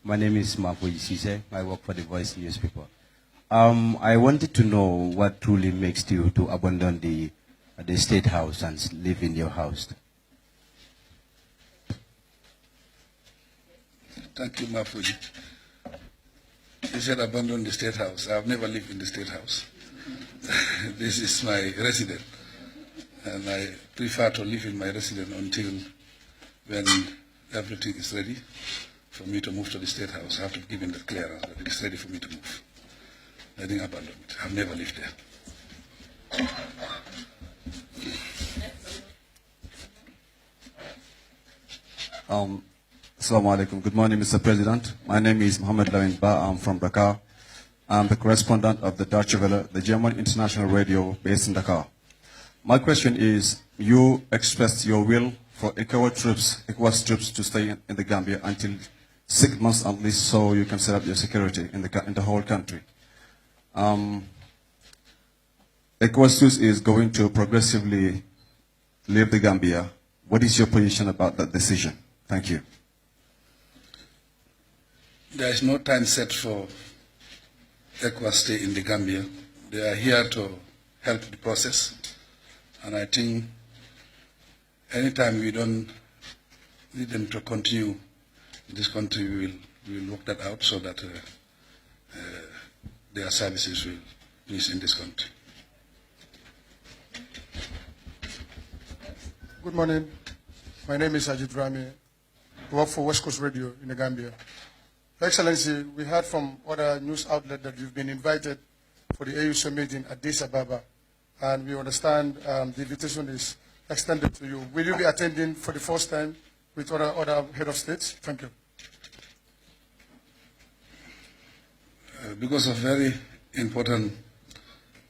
My name is Mafoyi Sise. I work for the Voice newspaper. I wanted to know what truly makes you to abandon the State House and live in your house. Thank you, Mafoyi. You said abandon the State House. I've never lived in the State House. This is my residence. And I prefer to live in my residence until when everything is ready for me to move to the State House. I have to give him the clearance that it is ready for me to move. I didn't abandon it. I've never lived there. Assalamu alaikum. Good morning, Mr. President. My name is Mohammed Lawin Ba. I'm from Dakar. I'm the correspondent of the Deutsche Welle, the German international radio based in Dakar. My question is, you expressed your will for ECOWAS troops to stay in the Gambia until 6 months at least, so you can set up your security in the whole country. ECOWAS troops is going to progressively leave the Gambia. What is your position about that decision? Thank you. There is no time set for ECOWAS stay in the Gambia. They are here to help the process. And I think anytime we don't need them to continue in this country, we will work that out so that their services will finish in this country. Good morning. My name is Ajit Rami. I work for West Coast Radio in the Gambia. Your Excellency, we heard from other news outlets that you've been invited for the AU summit in Addis Ababa, and we understand the invitation is extended to you. Will you be attending for the first time with other head of states? Thank you. Because of very important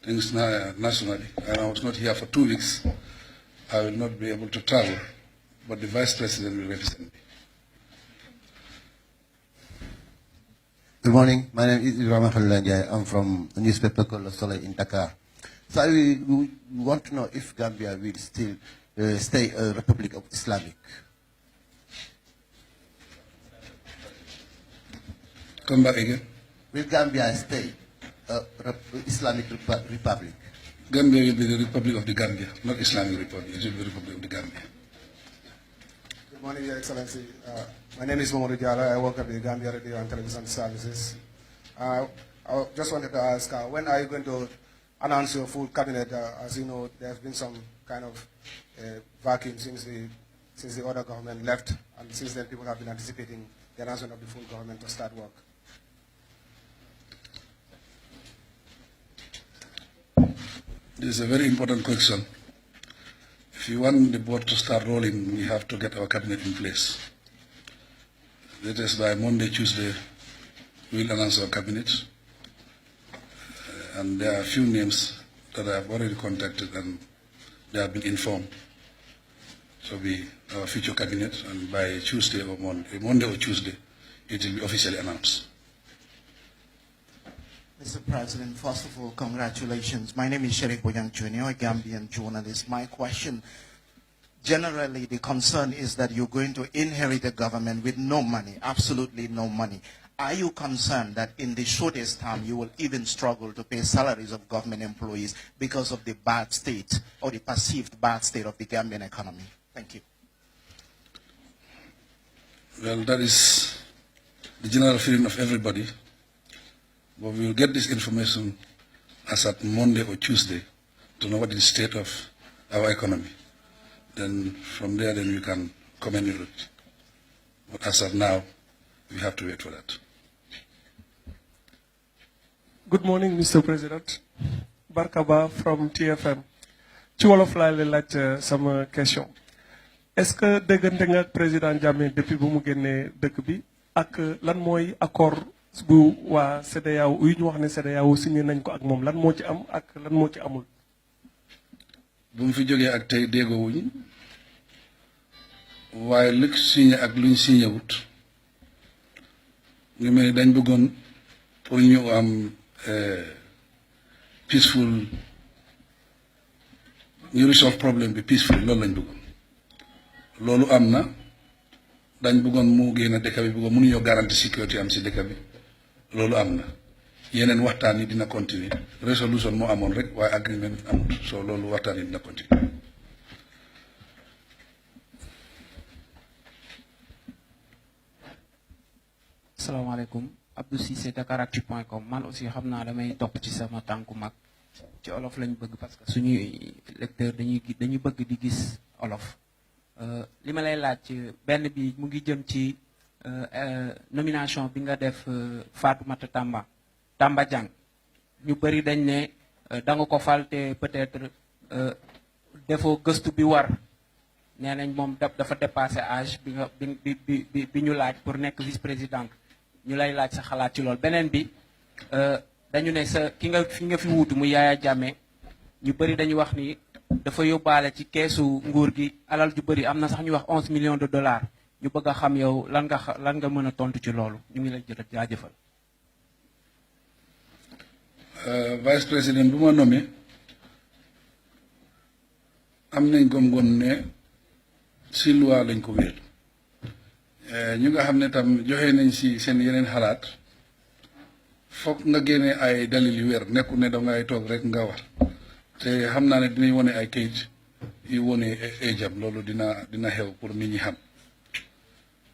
things nationally, and I was not here for 2 weeks, I will not be able to travel, but the Vice President will represent me. Good morning. My name is Ibrahim Khalilanja. I'm from the newspaper called Soleil in Dakar. So we want to know if Gambia will still stay a Republic of Islamic. Come back again. Will Gambia stay a Islamic Republic? Gambia will be the Republic of the Gambia, not Islamic Republic. It will be the Republic of the Gambia. Good morning, Your Excellency. My name is Mamadou Diallo. I work at the Gambia Radio and Television Services. I just wanted to ask, when are you going to announce your full cabinet? As you know, there has been some kind of vacuum since the other government left, and since then people have been anticipating the announcement of the full government to start work. This is a very important question. If you want the boat to start rolling, we have to get our cabinet in place. That is by Monday, Tuesday, we'll announce our cabinet. And there are a few names that I have already contacted and they have been informed. So be our future cabinet, and by Tuesday or Monday or Tuesday, it will be officially announced. Mr. President, first of all, congratulations. My name is Sherif Boyang Jr., a Gambian journalist. My question, generally the concern is that you're going to inherit a government with no money, absolutely no money. Are you concerned that in the shortest time you will even struggle to pay salaries of government employees because of the bad state or the perceived bad state of the Gambian economy? Thank you. Well, that is the general feeling of everybody. But we will get this information as at Monday or Tuesday to know what is the state of our economy. Then from there, then we can comment on it. But as of now, we have to wait for that. Good morning, Mr. President. Barkaba from TFM. Ci wolof laa leen laaj sama question. Est-ce que déggante nga ak président Jammeh depuis bu mu génnee dëkk bi ak lan mooy accord bu waa CEDEAO yu ñu wax ne CEDEAO signé nañ ko ak moom lan moo ci am ak lan moo ci amul? Bu mu fi jógee ak tey déggoowuñ waaye lu signé ak luñ signé wut ñu mel ni dañ bëggoon pour ñu am peaceful ñu resolve problème bi peaceful loolu lañ bëggoon loolu am na dañ bëggoon mu génn dëkk bi bëggoon mënuñoo garantie sécurité am si dëkk bi loolu am na yeneen waxtaan yi dina continuer resolution moo amoon rek waaye agreement amut so loolu waxtaan yi dina continuer. Assalamualaikum, Abdou Cissé Dakaractu.com. Man aussi xam naa damay topp ci sama tànku mag ci olof lañ bëgg parce que suñuy lecteur dañuy bëgg di gis olof. Li ma lay laaj benn bi mu ngi jëm ci nomination bi nga def Fatoumata Tamba Diang. Ñu bëri dañ ne da nga ko fal te peut-être defoo gëstu bi war. Nee nañ moom dafa dépassé âge bi nga bi ñu laaj pour nekk vice-présidente. Ñu lay laaj sa xalaat ci lool beneen bi dañu ne sa fi nga fi wuutu mu Yaya Jammeh ñu bëri dañu wax ni dafa yóbbaale ci keesu nguur gi alal ju bëri am na sax ñu wax 11 millions de dollars ñu bëgg a xam yow lan nga mën a tontu ci loolu ñu ngi lay jaajëfal. Vice président bu ma nommé am nañ gom-gom ne si loi lañ ko wéer ñu nga xam ne tam joxe nañ si seen yeneen xalaat foog nga génne ay dalil yu wér nekku ne dangay toog rek nga wax te xam naa ne dinañ wone ay kayit yu wone ejam loolu dina xew pour nit ñi xam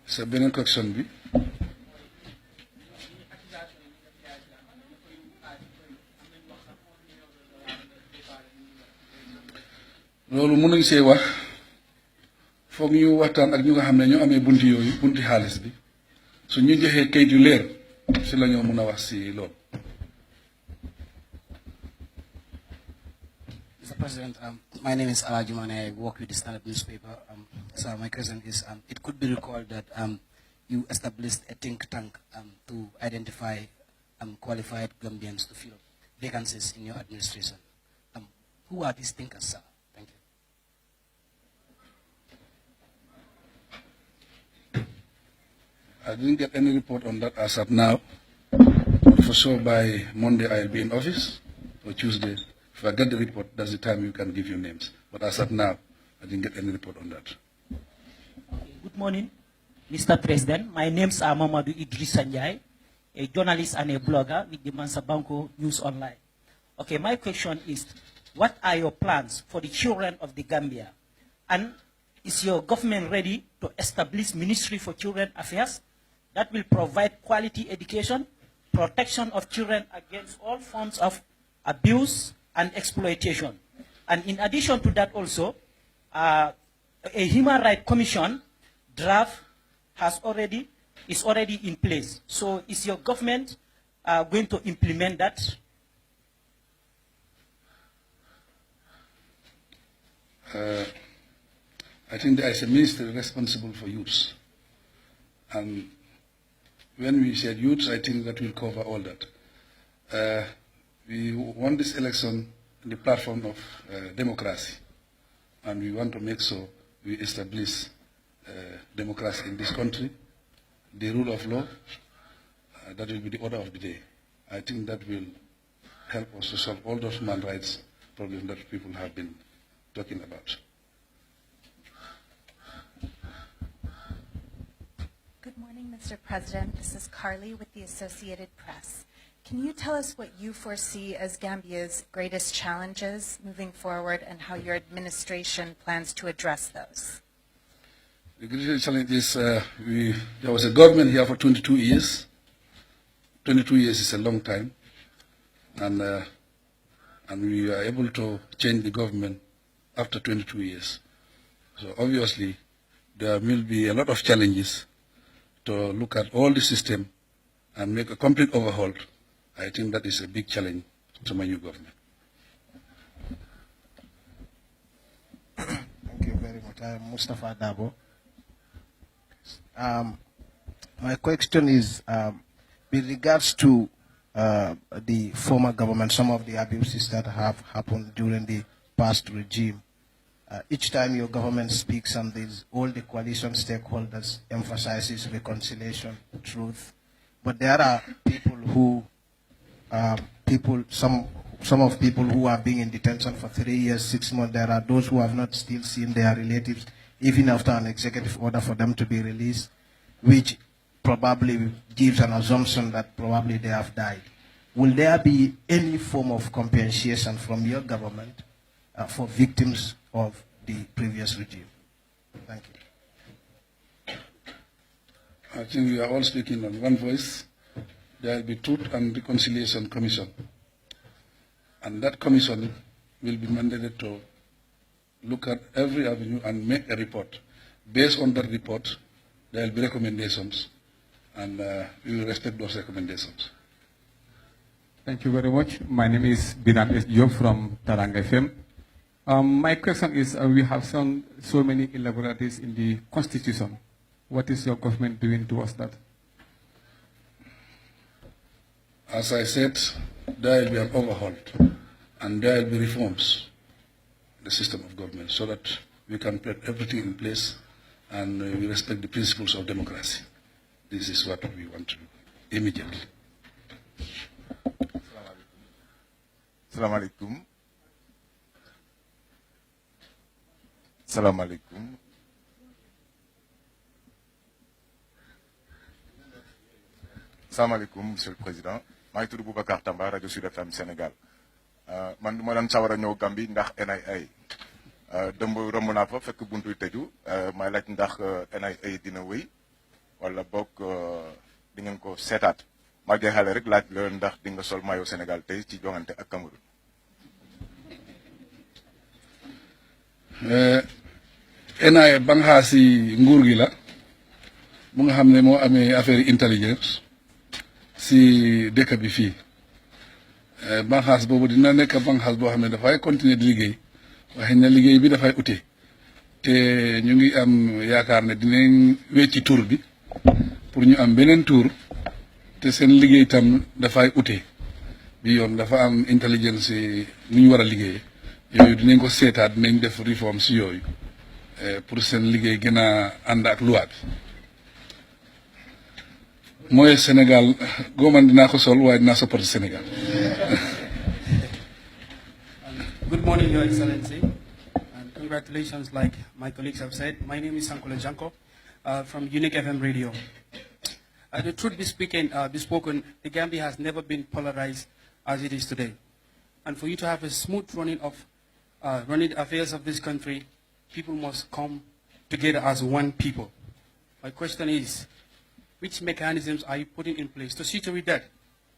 sa beneen question bi loolu mënuñ see wax foog ñu waxtaan ak ñu nga xam ne ñoo amee bunti yooyu bunti xaalis bi su ñu joxee kayit yu leer si la ñoo mën a wax si loolu. Mr. President, my name is Alaji Mane. I work with the Standard newspaper. So my question is, it could be recalled that you established a think tank to identify qualified Gambians to fill vacancies in your administration. Who are these thinkers, sir? Thank you. I didn't get any report on that as of now. But for sure by Monday I'll be in office, or Tuesday. If I get the report, that's the time you can give your names. But as of now, I didn't get any report on that. Good morning, Mr. President. My name is Mamadou Idris Sanjay, a journalist and a blogger with the Mansabanko News Online. Okay, my question is, what are your plans for the children of the Gambia? And is your government ready to establish Ministry for Children Affairs that will provide quality education, protection of children against all forms of abuse and exploitation? And in addition to that also, a Human Rights Commission draft is already in place. So is your government going to implement that? I think there is a ministry responsible for youth. And when we said youth, I think that will cover all that. We want this election on the platform of democracy. And we want to make sure we establish democracy in this country, the rule of law. That will be the order of the day. I think that will help us to solve all those human rights problems that people have been talking about. Good morning, Mr. President. This is Carly with the Associated Press. Can you tell us what you foresee as Gambia's greatest challenges moving forward and how your administration plans to address those? The greatest challenge is there was a government here for 22 years. 22 years is a long time. And we are able to change the government after 22 years. So obviously, there will be a lot of challenges to look at all the system and make a complete overhaul. I think that is a big challenge to my new government. Thank you very much. I'm Mustafa Dabo. My question is, with regards to the former government, some of the abuses that have happened during the past regime, each time your government speaks on this, all the coalition stakeholders emphasizes reconciliation, truth. But there are people who, some of people who are being in detention for 3 years, 6 months. There are those who have not still seen their relatives even after an executive order for them to be released, which probably gives an assumption that probably they have died. Will there be any form of compensation from your government for victims of the previous regime? Thank you. I think we are all speaking on one voice. There will be Truth and Reconciliation Commission. And that commission will be mandated to look at every avenue and make a report. Based on that report, there will be recommendations, and we will respect those recommendations. Thank you very much. My name is Binan S. Diop from Taranga FM. My question is, we have seen so many irregularities in the Constitution. What is your government doing towards that? As I said, there will be an overhaul, and there will be reforms in the system of government so that we can put everything in place and we respect the principles of democracy. This is what we want to do immediately. Assalamu alaikum. Assalamu alaikum. Assalamu alaikum, Monsieur le Président. maa ngi tudd Boubacar Tamba rajo Sud FM Sénégal. man du ma doon sawar a ñëw Gambie ndax NIA. dëmb romb naa fa fekk buntuy tëju may laaj ndax NIA dina wéy wala boog di ngeen ko seetaat. ma jeexale rek laaj la ndax di nga sol maillot Sénégal tey ci joŋante ak Cameroun. NIA banxaasi nguur gi la bu nga xam ne moo amee affaire intelligence si dëkk bi fii banxaas boobu dina nekk banxaas boo xam ne dafay continuer di liggéey waaye na liggéey bi dafay ute te ñu ngi am yaakaar ne dinañ wecci tur bi pour ñu am beneen tur te seen liggéey tam dafay ute bi yoon dafa am intelligence nu ñu war a liggéey yooyu dinañ ko seetaat dinañ def réforme si yooyu pour seen liggéey gën a ànd ak loi bi mooy Sénégal gooman dinaa ko sol waaye dinaa supporter Sénégal. Good morning, Your Excellency, and congratulations, like my colleagues have said. My name is Sankula Janko from Unique FM Radio. The truth be spoken, the Gambia has never been polarized as it is today. And for you to have a smooth running of running affairs of this country, people must come together as one people. My question is, which mechanisms are you putting in place to see to it that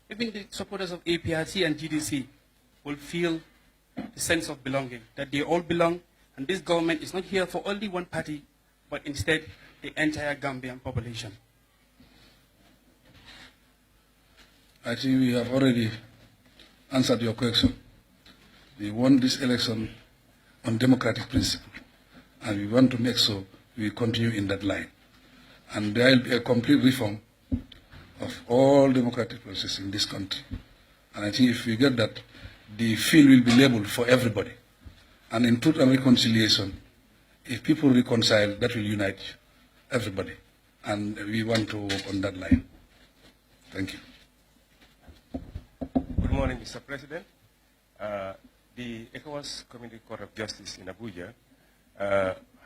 even the supporters of APRC and GDC will feel the sense of belonging, that they all belong, and this government is not here for only one party, but instead the entire Gambian population? I think we have already answered your question. We won this election on democratic principle, and we want to make sure we continue in that line. And there will be a complete reform of all democratic processes in this country. And I think if we get that, the field will be labeled for everybody. And in Truth and Reconciliation, if people reconcile, that will unite everybody. And we want to work on that line. Thank you. Good morning, Mr. President. The ECOWAS Community Court of Justice in Abuja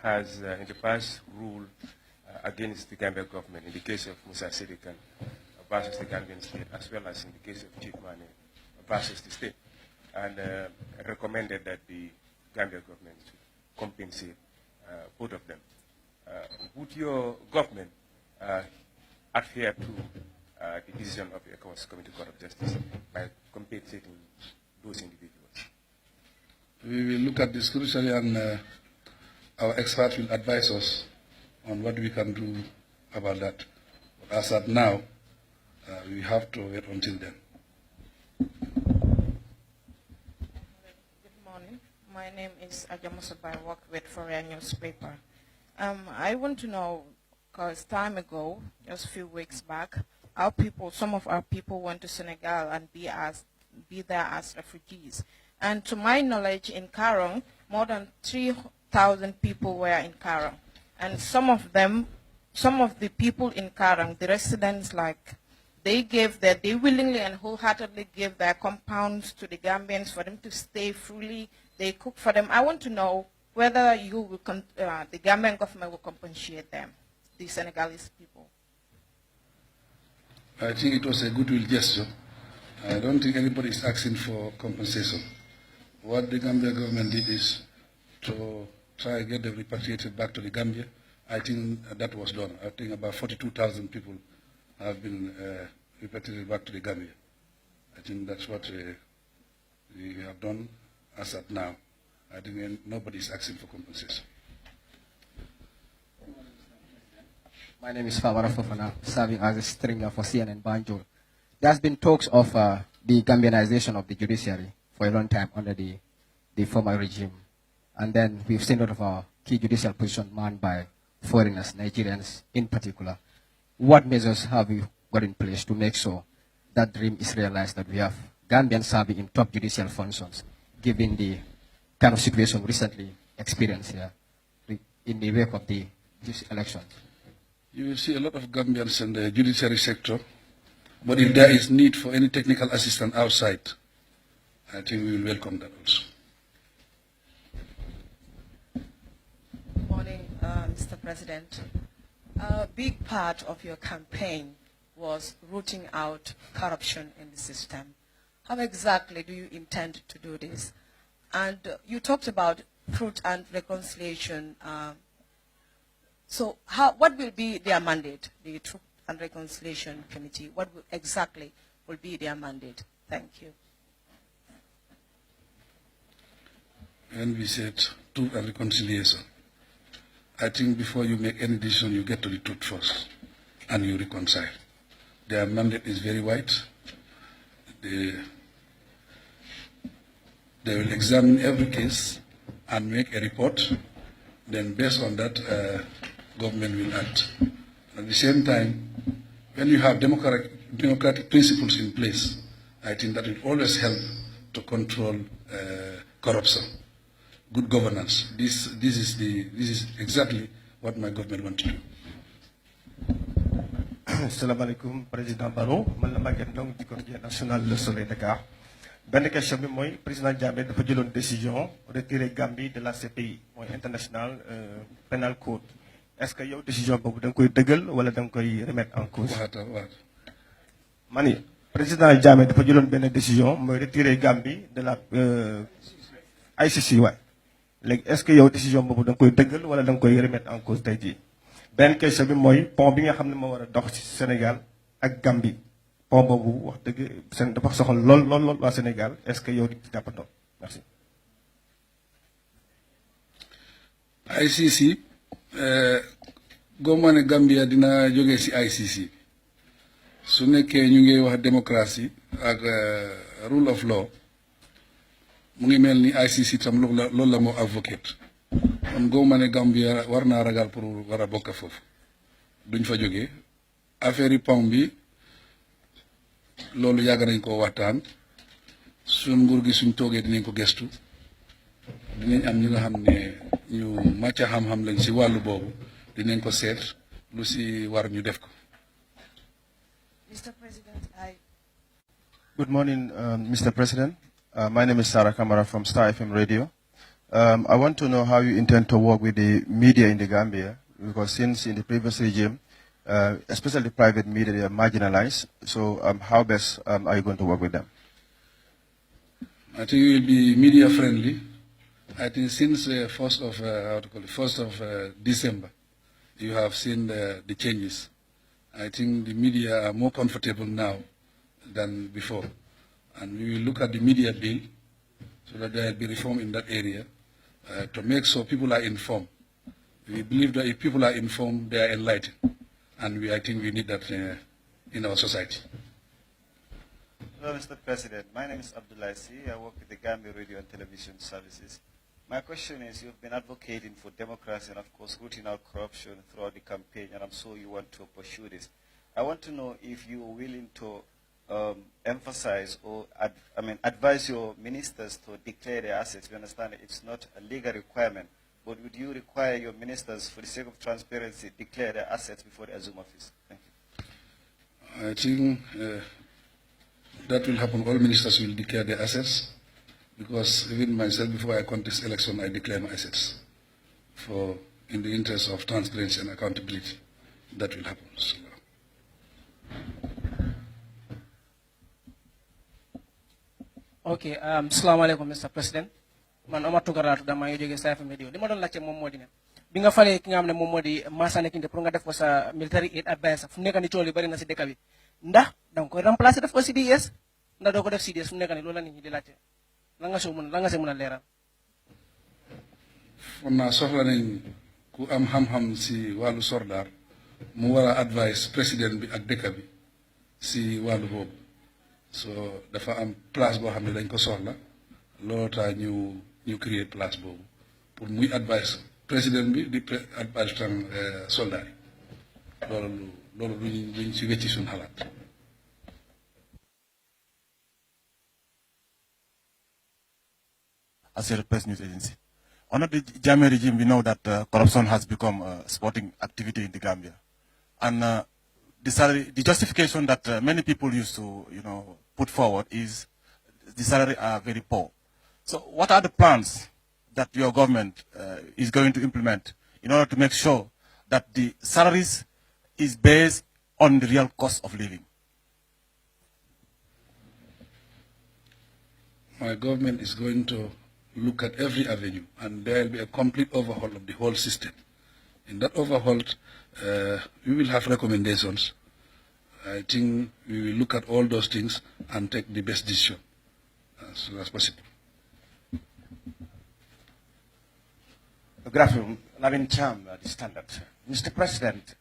has in the past ruled against the Gambia government in the case of Musa Sidikan versus the Gambian state, as well as in the case of Chief Mane versus the state, and recommended that the Gambia government should compensate both of them. Would your government adhere to the decision of the ECOWAS Community Court of Justice by compensating those individuals? We will look at this crucially, and our experts will advise us on what we can do about that. But as of now, we have to wait until then. Good morning. My name is Ajamusaba. I work with Foreign Newspaper. I want to know, because time ago, just a few weeks back, some of our people went to Senegal and be there as refugees. And to my knowledge, in Karong, more than 3,000 people were in Karong. And some of the people in Karang, the residents, they willingly and wholeheartedly gave their compounds to the Gambians for them to stay freely. They cook for them. I want to know whether you will the Gambian government will compensate them, the Senegalese people. I think it was a goodwill gesture. I don't think anybody is asking for compensation. What the Gambia government did is to try and get them repatriated back to the Gambia. I think that was done. I think about 42,000 people have been repatriated back to the Gambia. I think that's what we have done as at now. I think nobody is asking for compensation. My name is Famara Fofana, serving as a stringer for CNN Banjul. There has been talks of the Gambianization of the judiciary for a long time under the former regime. And then we've seen a lot of our key judicial positions manned by foreigners, Nigerians in particular. What measures have you got in place to make sure that dream is realized, that we have Gambians serving in top judicial functions, given the kind of situation recently experienced here in the wake of the elections? You will see a lot of Gambians in the judiciary sector, but if there is need for any technical assistance outside, I think we will welcome that also. Good morning, Mr. President. A big part of your campaign was rooting out corruption in the system. How exactly do you intend to do this? And you talked about truth and reconciliation. So what will be their mandate, the Truth and Reconciliation Committee? What exactly will be their mandate? Thank you. When we said truth and reconciliation, I think before you make any decision, you get to the truth first, and you reconcile. Their mandate is very wide. They will examine every case and make a report. Then based on that, government will act. At the same time, when you have democratic principles in place, I think that will always help to control corruption. Good governance. This is exactly what my government wants to do. Assalamu alaikum, Président Barrow. Man la Maguette Ndong du quotidien national Le Soleil Dakar. Benn question bi mooy président Jammeh dafa jëloon décision retirer Gambie de la CPI, mooy International Penal Court. Est-ce que yow décision boobu da nga koy dëggal wala da nga koy remettre en cause? Mani président Jammeh dafa jëloon benn décision mooy retirer Gambie de la ICC waay. Léegi est-ce que yow décision boobu da nga koy dëggal wala da nga koy remettre en cause tey jii? Benn question bi mooy pont bi nga xam ne moo war a dox ci Sénégal ak Gambie. Pont boobu wax dëgg seen dafa soxal lool waa Sénégal. Est-ce que yow di ci jàppandoo? Merci. ICC goma ne Gambia dina jógee ci ICC su nekkee ñu ngi wax démocratie ak rule of law mu ngi mel ni ICC tam loolu la moo advocate kon goma ne Gambia war naa ragal pour war a bokk foofu duñ fa jógee affaire yi pont bi loolu yàgg nañ koo waxtaan suñ nguur gi suñ toogee dinañ ko gestu dinañ am ñi nga xam ne ñu màcc xam-xam lañ ci wàllu boobu dinañ ko seet lu ci war ñu def ko. Mr. President, Good morning, Mr. President. My name is Sarah Kamara from Star FM Radio. I want to know how you intend to work with the media in the Gambia, because since in the previous regime, especially the private media, they are marginalized. So how best are you going to work with them? I think we will be media friendly. I think since 1st of December, you have seen the changes. I think the media are more comfortable now than before. And we will look at the media bill so that there will be reform in that area to make sure people are informed. We believe that if people are informed, they are enlightened. And I think we need that in our society. Hello, Mr. President. My name is Abdullah Si. I work with the Gambia Radio and Television Services. My question is, you've been advocating for democracy and, of course, rooting out corruption throughout the campaign, and I'm sure you want to pursue this. I want to know if you are willing to emphasize or advise your ministers to declare their assets. We understand it's not a legal requirement, but would you require your ministers, for the sake of transparency, declare their assets before they assume office? Thank you. I think that will happen. All ministers will declare their assets, because even myself, before I contest election, I declare my assets. in the interest of transparency and accountability, that will happen. Okay, assalamu alaikum, Mr. President. Man Omar Tugaratu dama yo jóge Star FM radio. Li ma doon laajte moom moo di ne bi nga falee ki nga xam ne moom moo di Massané Kinte pour nga def ko sa military aid advisor fu mu nekk ni tool yi bari na si dëkk bi ndax da nga koy remplacer def ko CDS ndax doo ko def CDS fu mu nekk ni loolu la nit ñi di laajte la nga see mën a leeral. Foog naa soxla nañ ku am xam-xam si wàllu soldat mu war a advice président bi ak dëkk bi si wàllu boobu so dafa am place boo xam ne dañ ko soxla looloo tax ñu créer place boobu pour muy advice président bi di advice tam soldat yi loolu luñ si wecci suñ xalaat. As a press news agency. Under the Jammeh regime, we know that corruption has become a sporting activity in the Gambia. And the justification that many people used to, put forward is the salary are very poor. So what are the plans that your government is going to implement in order to make sure that the salaries is based on the real cost of living? My government is going to look at every avenue, and there will be a complete overhaul of the whole system. In that overhaul, we will have recommendations. I think we will look at all those things and take the best decision as soon as possible. Good afternoon. Lavin Cham, the Standard. Mr. President,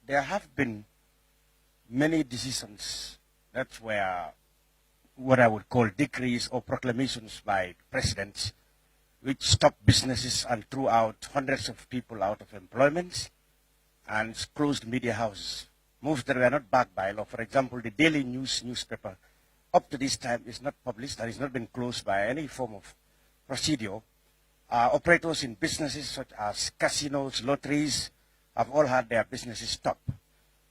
there have been many decisions that were what I would call decrees or proclamations by presidents which stopped businesses and threw out hundreds of people out of employment and closed media houses. Moves that were not backed by law. For example, the Daily News newspaper up to this time is not published and has not been closed by any form of procedure. Operators in businesses such as casinos, lotteries have all had their businesses stopped.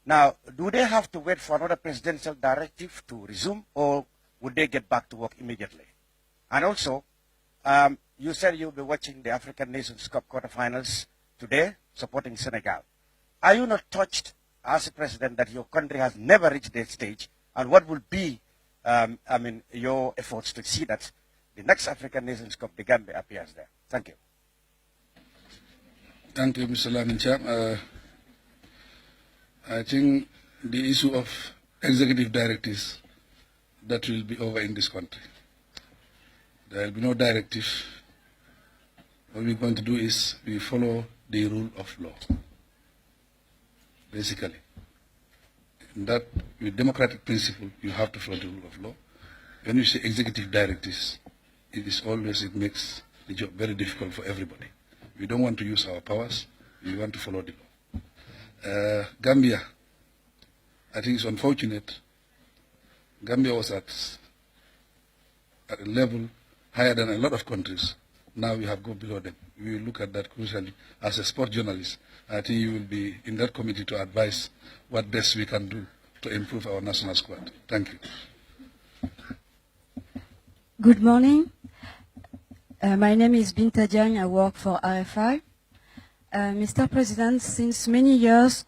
Now, do they have to wait for another presidential directive to resume, or would they get back to work immediately? And also, you said you'll be watching the African Nations Cup quarterfinals today, supporting Senegal. Are you not touched as a president that your country has never reached that stage? And what will be, your efforts to see that the next African Nations Cup, the Gambia, appears there? Thank you. Thank you, Mr. Lamincham. I think the issue of executive directives, that will be over in this country. There will be no directive. What we're going to do is we follow the rule of law, basically. In that, with democratic principle, you have to follow the rule of law. When you say executive directives, it makes the job very difficult for everybody. We don't want to use our powers. We want to follow the law. Gambia, I think it's unfortunate. Gambia was at a level higher than a lot of countries. Now we have gone below them. We will look at that crucially. As a sport journalist, I think you will be in that committee to advise what best we can do to improve our national squad. Thank you. Good morning. My name is Binta Diagne. I work for RFI. Mr. President, since many years,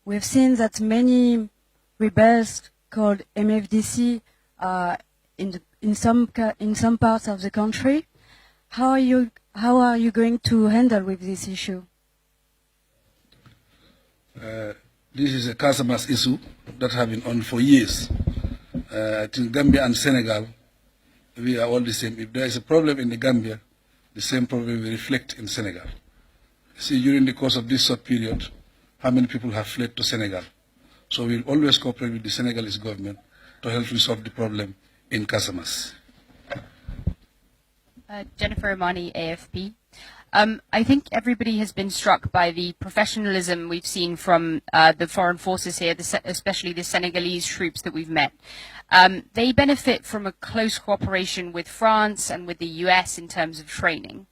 we've seen that many rebels called MFDC in some parts of the country. How are you going to handle with this issue? This is a Casamas issue that has been on for years. I think Gambia and Senegal, we are all the same. If there is a problem in the Gambia, the same problem will reflect in Senegal. See, during the course of this short period, how many people have fled to Senegal? So we'll always cooperate with the Senegalese government to help resolve the problem in Casamas. Jennifer Amani, AFP. I think everybody has been struck by the professionalism we've seen from the foreign forces here, especially the Senegalese troops that we've met. They benefit from a close cooperation with France and with the US in terms of training.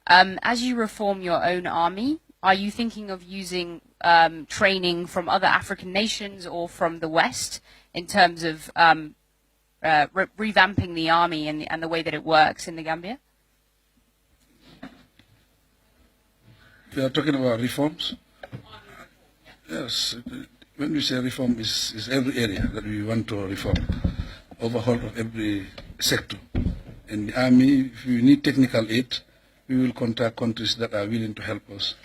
As you reform your own army, are you thinking of using training from other African nations or from the West in terms of revamping the army and the way that it works in the Gambia? We are talking about reforms. Yes, when we say reform, is every area that we want to reform, overhaul of every sector. In the army, if we need technical aid, we will contact countries that are willing to help us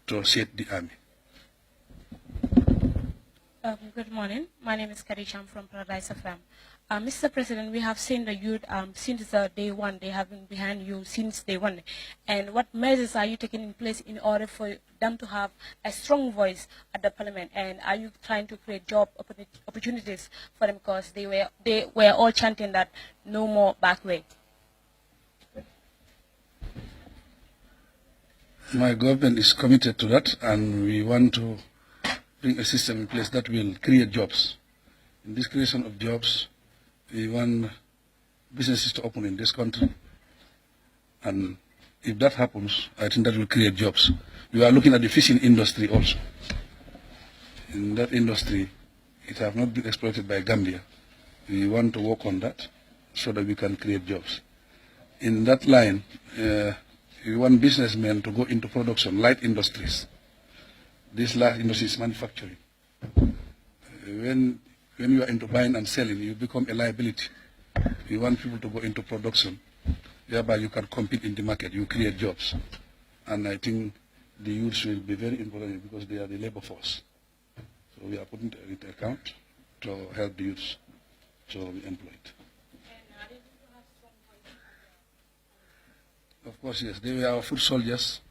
to shape the army. Good morning. My name is Karisha. I'm from Paradise FM. Mr. President, we have seen the youth since day one. They have been behind you since day one. And what measures are you taking in place in order for them to have a strong voice at the parliament? And are you trying to create job opportunities for them? Because they were all chanting that no more back way. My government is committed to that, and we want to bring a system in place that will create jobs. In this creation of jobs, we want businesses to open in this country. And if that happens, I think that will create jobs. We are looking at the fishing industry also. In that industry, it has not been exploited by Gambia. We want to work on that so that we can create jobs. In that line, we want businessmen to go into production, light industries. This light industry is manufacturing. When you are into buying and selling, you become a liability. We want people to go into production, whereby you can compete in the market, you create jobs. And I think the youths will be very important because they are the labor force. So we are putting it into account to help the youths to be employed. Of course, yes, they were our foot soldiers.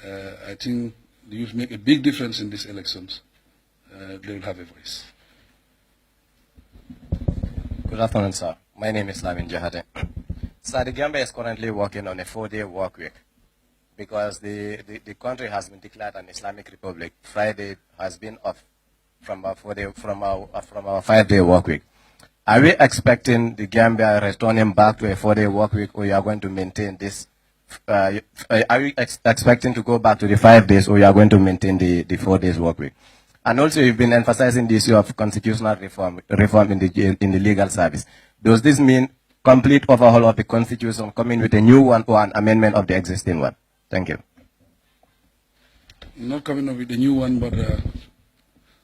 I think the youth make a big difference in these elections. They will have a voice. Good afternoon, sir. My name is Lamin Jahate. Sir, the Gambia is currently working on a 4-day work week because the country has been declared an Islamic Republic. Friday has been off from our 5-day work week. Are we expecting the Gambia returning back to a 4-day work week, or you are going to maintain this? Are you expecting to go back to the 5 days, or you are going to maintain the 4 days work week? And also, you've been emphasizing the issue of constitutional reform in the legal service. Does this mean complete overhaul of the constitution, coming with a new one or an amendment of the existing one? Thank you. Not coming up with a new one, but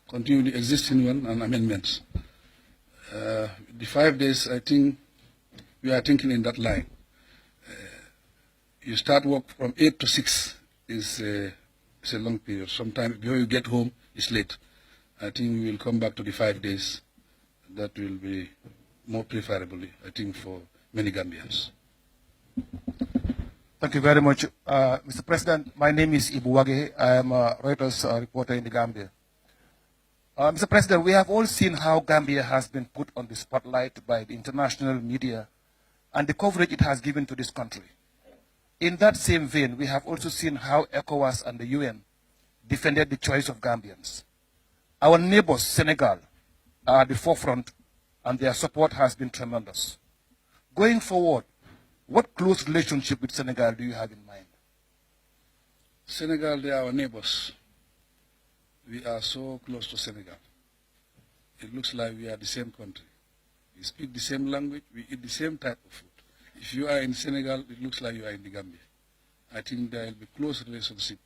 continue the existing one and amendments. The 5 days, I think we are thinking in that line. You start work from 8 to 6 is a long period. Sometimes before you get home, it's late. I think we will come back to the 5 days. That will be more preferable, I think, for many Gambians. Thank you very much. Mr. President, my name is Ibu Wage. I am a Reuters reporter in the Gambia. Mr. President, we have all seen how Gambia has been put on the spotlight by the international media and the coverage it has given to this country. In that same vein, we have also seen how ECOWAS and the UN defended the choice of Gambians. Our neighbors, Senegal, are at the forefront, and their support has been tremendous. Going forward, what close relationship with Senegal do you have in mind? Senegal, they are our neighbors. We are so close to Senegal. It looks like we are the same country. We speak the same language, we eat the same type of food. If you are in Senegal, it looks like you are in the Gambia. I think there will be close relationship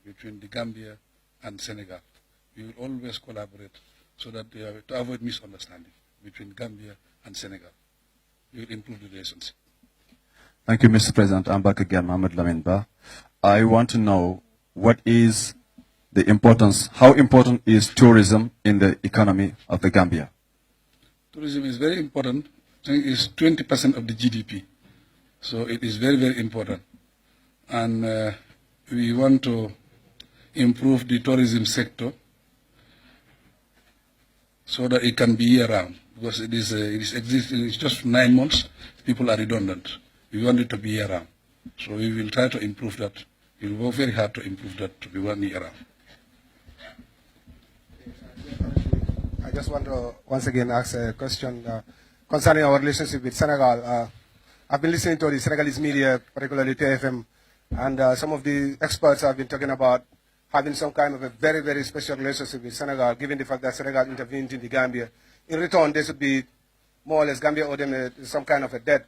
between the Gambia and Senegal. We will always collaborate so that to avoid misunderstanding between Gambia and Senegal. We will improve the relationship. Thank you, Mr. President. I'm back again, Mohamed Lamin Ba. I want to know what is the importance, how important is tourism in the economy of the Gambia? Tourism is very important. I think it's 20% of the GDP. So it is very, very important. And we want to improve the tourism sector so that it can be year-round. Because it is existing, it's just 9 months, people are redundant. We want it to be year-round. So we will try to improve that. We will work very hard to improve that to be 1 year round. I just want to once again ask a question concerning our relationship with Senegal. I've been listening to the Senegalese media, particularly TFM, and some of the experts have been talking about having some kind of a very, very special relationship with Senegal, given the fact that Senegal intervened in the Gambia. In return, there should be more or less Gambia owe them some kind of a debt,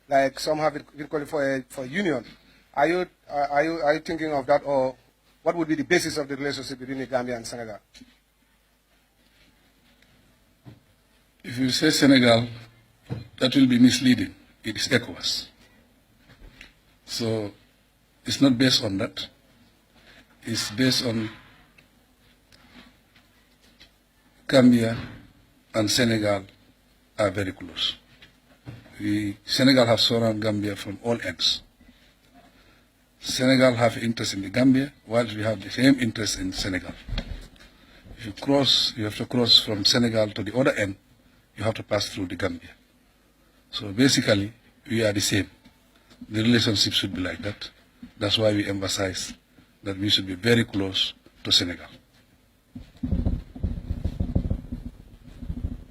like some have it called for a union. Are you thinking of that, or what would be the basis of the relationship between the Gambia and Senegal? If you say Senegal, that will be misleading. It is ECOWAS. So it's not based on that. It's based on Gambia and Senegal are very close. Senegal have surrounded Gambia from all ends. Senegal have interest in the Gambia, while we have the same interest in Senegal. If you cross, you have to cross from Senegal to the other end, you have to pass through the Gambia. So basically, we are the same. The relationship should be like that. That's why we emphasize that we should be very close to Senegal.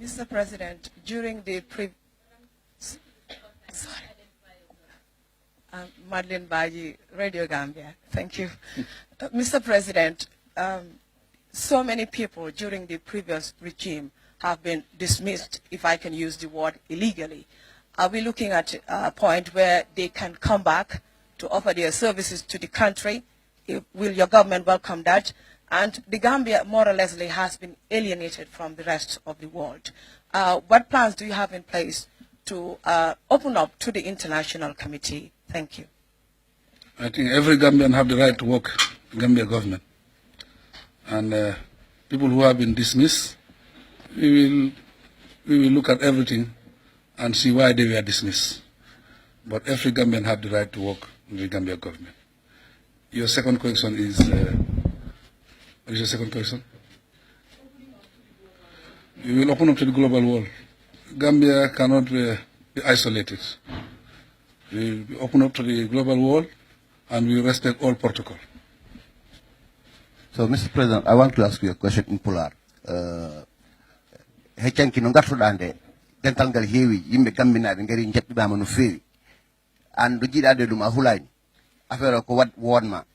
Mr. President, during the Madeleine Baji, Radio Gambia. Thank you. Mr. President, so many people during the previous regime have been dismissed, if I can use the word, illegally. Are we looking at a point where they can come back to offer their services to the country? Will your government welcome that? And the Gambia, more or less, has been alienated from the rest of the world. What plans do you have in place to open up to the international committee? Thank you. I think every Gambian have the right to work in the Gambia government. And people who have been dismissed, we will look at everything and see why they were dismissed. But every Gambian have the right to work in the Gambia government. Your second question is, what is your second question? We will open up to the global world. Gambia cannot be isolated. We will open up to the global world and we respect all protocol. So, Mr. President, I want to ask you a question in Polar. Hechanki no gatudande dental ngal heewi yimɓe gambinaaɓe ngari jettuɗama no feewi an ɗo jiiɗade ɗum a hulani affaire o ko wat wonma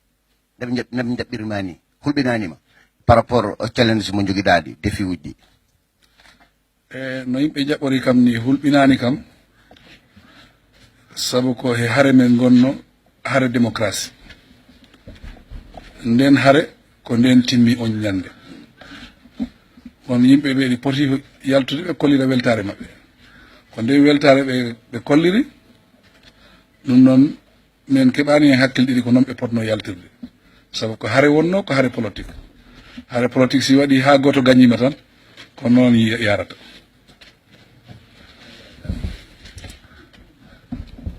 ndeɓe jaɓɓirma ni hulɓinanima par rapport au challenge mo joguiɗaɗi défi uji ɗi no yimɓe jaɓɓori kam ni hulɓinani kam sabu ko he haare men gonno haare démocratie nden haare ko nden timmi on ñande kono yimɓe ɓe ɗi poti yaltude ɓe kollira weltare maɓɓe ko nde weltare ɓe kolliri ɗum noon min keɓani hen hakkille ɗiɗi ko noon ɓe potno yaltirde sabu ko haare wonno ko haare politique si waɗi ha goto gañima tan ko noon yarata.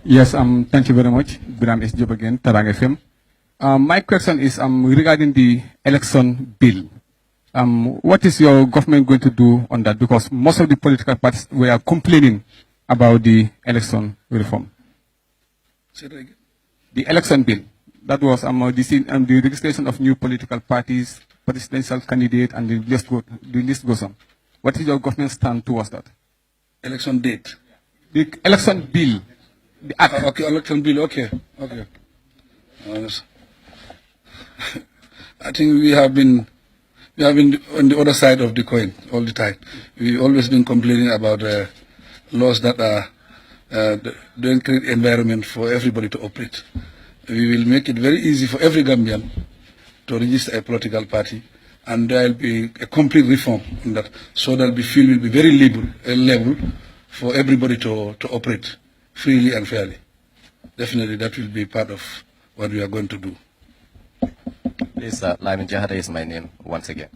Yes, thank you very much. Biram S. Job again, Tarang FM. My question is regarding the election bill. What is your government going to do on that? Because most of the political parties were complaining about the election reform. Say that again. The election bill. That was the registration of new political parties, presidential candidate, and the list goes on. What is your government stand towards that? Election date. The election bill. The act. Okay, election bill. Okay. I think we have been on the other side of the coin all the time. We've always been complaining about laws that don't create environment for everybody to operate. We will make it very easy for every Gambian to register a political party, and there will be a complete reform on that, so that the field will be very level for everybody to operate freely and fairly. Definitely, that will be part of what we are going to do. Please, Lyman Jahada is my name once again.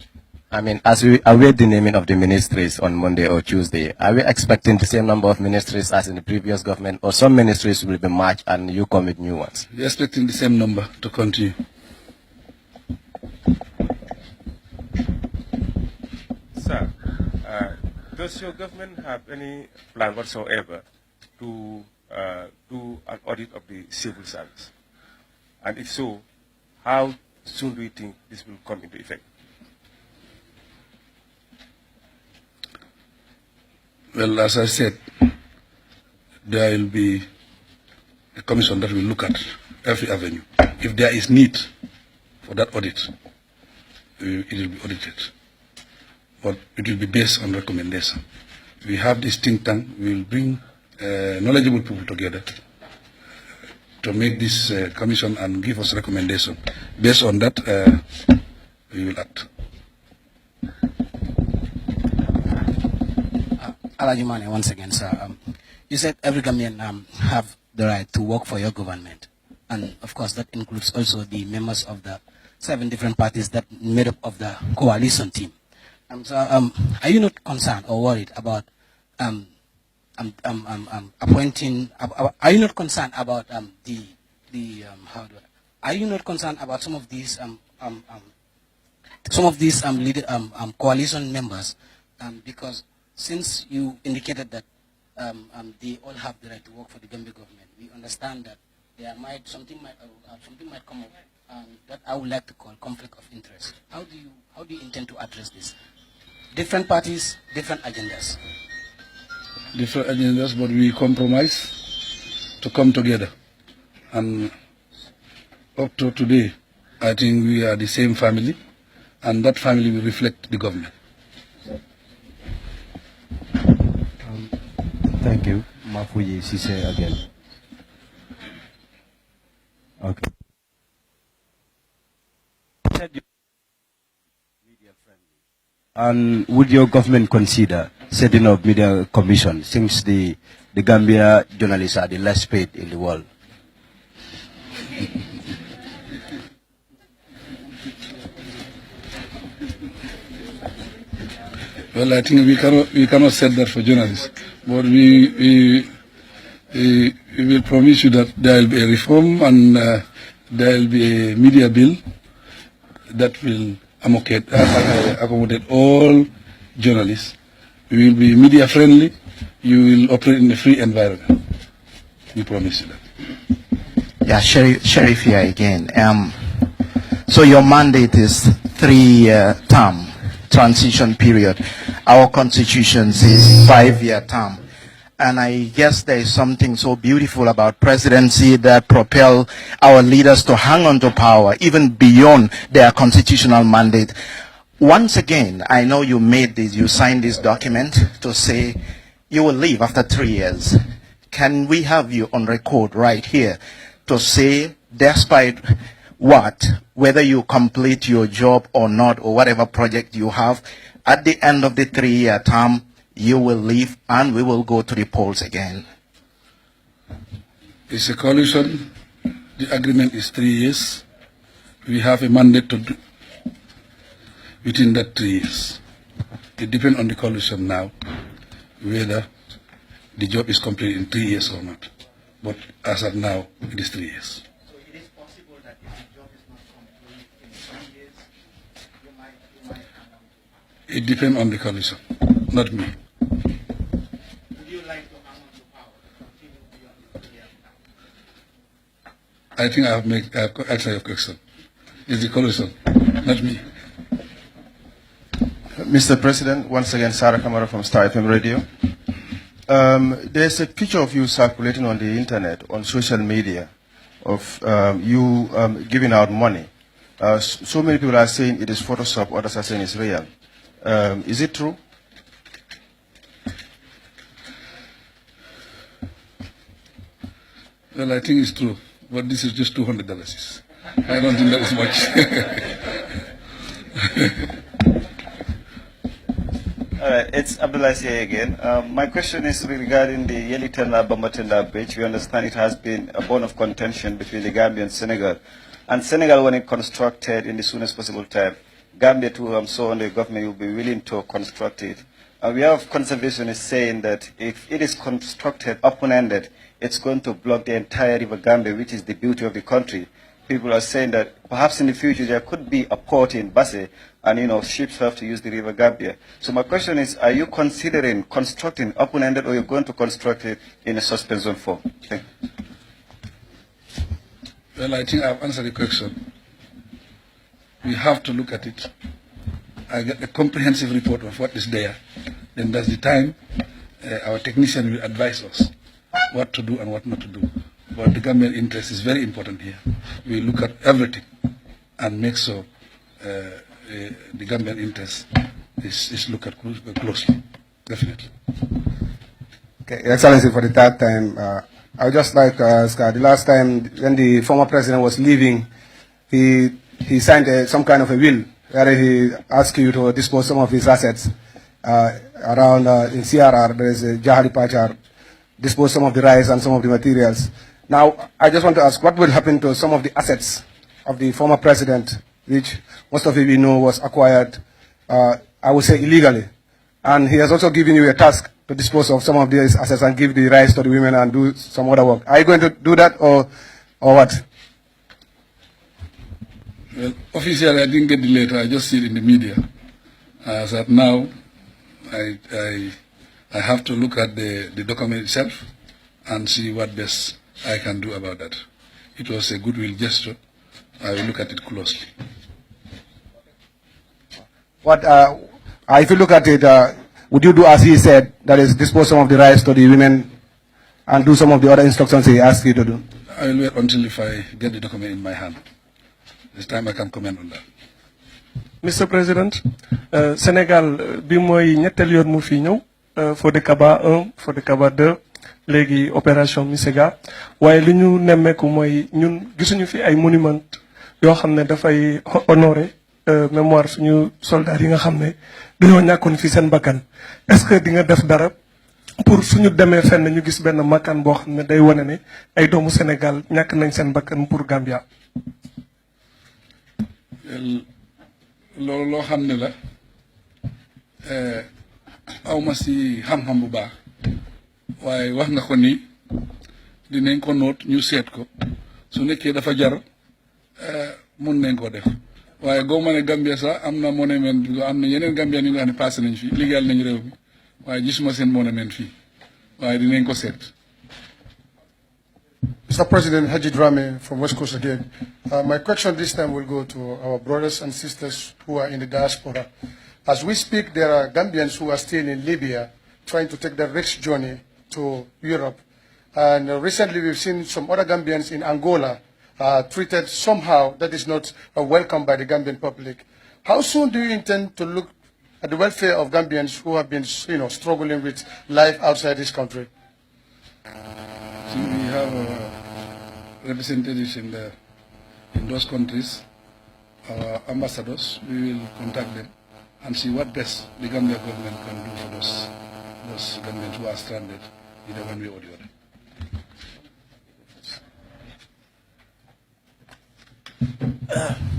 I mean, as we await the naming of the ministries on Monday or Tuesday, are we expecting the same number of ministries as in the previous government, or some ministries will be merged and you come with new ones? We are expecting the same number to continue. Sir, does your government have any plan whatsoever to do an audit of the civil service? And if so, how soon do you think this will come into effect? Well, as I said, there will be a commission that will look at every avenue. If there is need for that audit, it will be audited. But it will be based on recommendation. We have this think tank. We will bring knowledgeable people together to make this commission and give us recommendation. Based on that, we will act. Alajumane, once again, sir. You said every Gambian have the right to work for your government. And of course, that includes also the members of the 7 different parties that made up of the coalition team. So, are you not concerned or worried about appointing? Are you not concerned about are you not concerned about some of these coalition members? Because since you indicated that they all have the right to work for the Gambia government, we understand that something might come up that I would like to call conflict of interest. How do you intend to address this? Different parties, different agendas. Different agendas, but we compromise to come together. And up to today, I think we are the same family, and that family will reflect the government. Thank you. Mafuji Sise again. Okay. And would your government consider setting up media commission, since the Gambia journalists are the less paid in the world? Well, I think we cannot set that for journalists, but we will promise you that there will be a reform and there will be a media bill that will accommodate all journalists. We will be media friendly. You will operate in a free environment. We promise you that. Yeah, Sheriff here again. So your mandate is 3-year term, transition period. Our constitution says 5-year term. And I guess there is something so beautiful about presidency that propel our leaders to hang on to power even beyond their constitutional mandate. Once again, I know you signed this document to say you will leave after 3 years. Can we have you on record right here to say, despite what, whether you complete your job or not, or whatever project you have, at the end of the 3-year term, you will leave and we will go to the polls again? It's a coalition. The agreement is 3 years. We have a mandate to do within that 3 years. It depends on the coalition now whether the job is completed in 3 years or not. But as of now, it is 3 years. So it is possible that if the job is not complete in 3 years, you might hang on. It depends on the coalition, not me. Would you like to hang on to power, continue beyond the 3-year term? I think I have answered your question. It's the coalition, not me. Mr. President, once again, Sarah Kamara from Star FM Radio. There's a picture of you circulating on the internet, on social media, of you giving out money. So many people are saying it is Photoshop, others are saying it's real. Is it true? Well, I think it's true, but this is just $200. I don't think that is much. All right, it's Abdullah here again. My question is regarding the Yelitenda-Bambatenda Bridge. We understand it has been a bone of contention between the Gambia and Senegal. And Senegal, when it constructed in the soonest possible time, Gambia too, I'm sure the government will be willing to construct it. We have conservationists saying that if it is constructed open-ended, it's going to block the entire River Gambia, which is the beauty of the country. People are saying that perhaps in the future there could be a port in Basse, and ships have to use the River Gambia. So my question is, are you considering constructing open-ended, or you're going to construct it in a suspension form? Thank you. Well, I think I've answered the question. We have to look at it. I get a comprehensive report of what is there. Then that's the time our technician will advise us what to do and what not to do. But the Gambian interest is very important here. We look at everything and make sure the Gambian interest is looked at closely, definitely. Okay, Excellency, for the third time, I would just like to ask, the last time when the former president was leaving, he signed some kind of a will where he asked you to dispose some of his assets. Around in CRR, there is a Jahari Pachar, dispose some of the rice and some of the materials. Now, I just want to ask, what will happen to some of the assets of the former president, which most of you know was acquired, I would say illegally. And he has also given you a task to dispose of some of these assets and give the rights to the women and do some other work. Are you going to do that or what? Well, officially, I didn't get the letter. I just see it in the media. As at now, I have to look at the document itself and see what best I can do about that. It was a goodwill gesture. I will look at it closely. What, if you look at it, would you do as he said, that is dispose some of the rights to the women and do some of the other instructions he asked you to do? I will wait until if I get the document in my hand. This time I can comment on that. Mr. President, Sénégal bi mooy ñettel yoon mu fi ñëw Fodekaba 1 Fodekaba 2 léegi opération Misega waaye li ñu nemmeeku mooy ñun gisuñu fi ay monument yoo xam ne dafay honorer mémoire suñu soldats yi nga xam ne dañoo ñàkkoon fi seen bakkan est-ce que di nga def dara pour suñu demee fenn ñu gis benn makkaan boo xam ne day wane ne ay doomu Sénégal ñàkk nañ seen bakkan pour Gambia. loolu loo xam ne la awma si xam-xam bu baax waaye wax nga ko ni dinañ ko noot ñu seet ko su nekkee dafa jar mun nañ ko def waaye goo ma ne Gambia sax am na monument bi am na yeneen Gambien yi nga xam ne passé nañ fii liggéeyal nañ réew mi waaye gisuma seen monument fii waaye dinañ ko seet. Mr. President, Haji Drame from West Coast again. My question this time will go to our brothers and sisters who are in the diaspora. As we speak, there are Gambians who are still in Libya trying to take the rich journey to Europe. And recently we've seen some other Gambians in Angola treated somehow that is not welcomed by the Gambian public. How soon do you intend to look at the welfare of Gambians who have been struggling with life outside this country? We have representatives in those countries, our ambassadors. We will contact them and see what best the Gambia government can do for those Gambians who are stranded either one way or the other.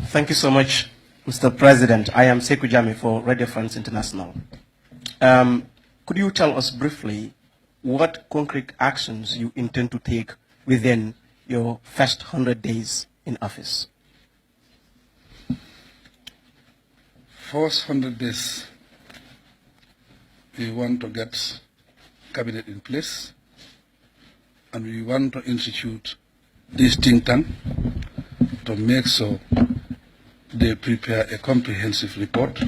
Thank you so much, Mr. President. I am Sekou Jame for Radio France International. Could you tell us briefly what concrete actions you intend to take within your first 100 days in office? First 100 days, we want to get cabinet in place, and we want to institute this think tank to make sure they prepare a comprehensive report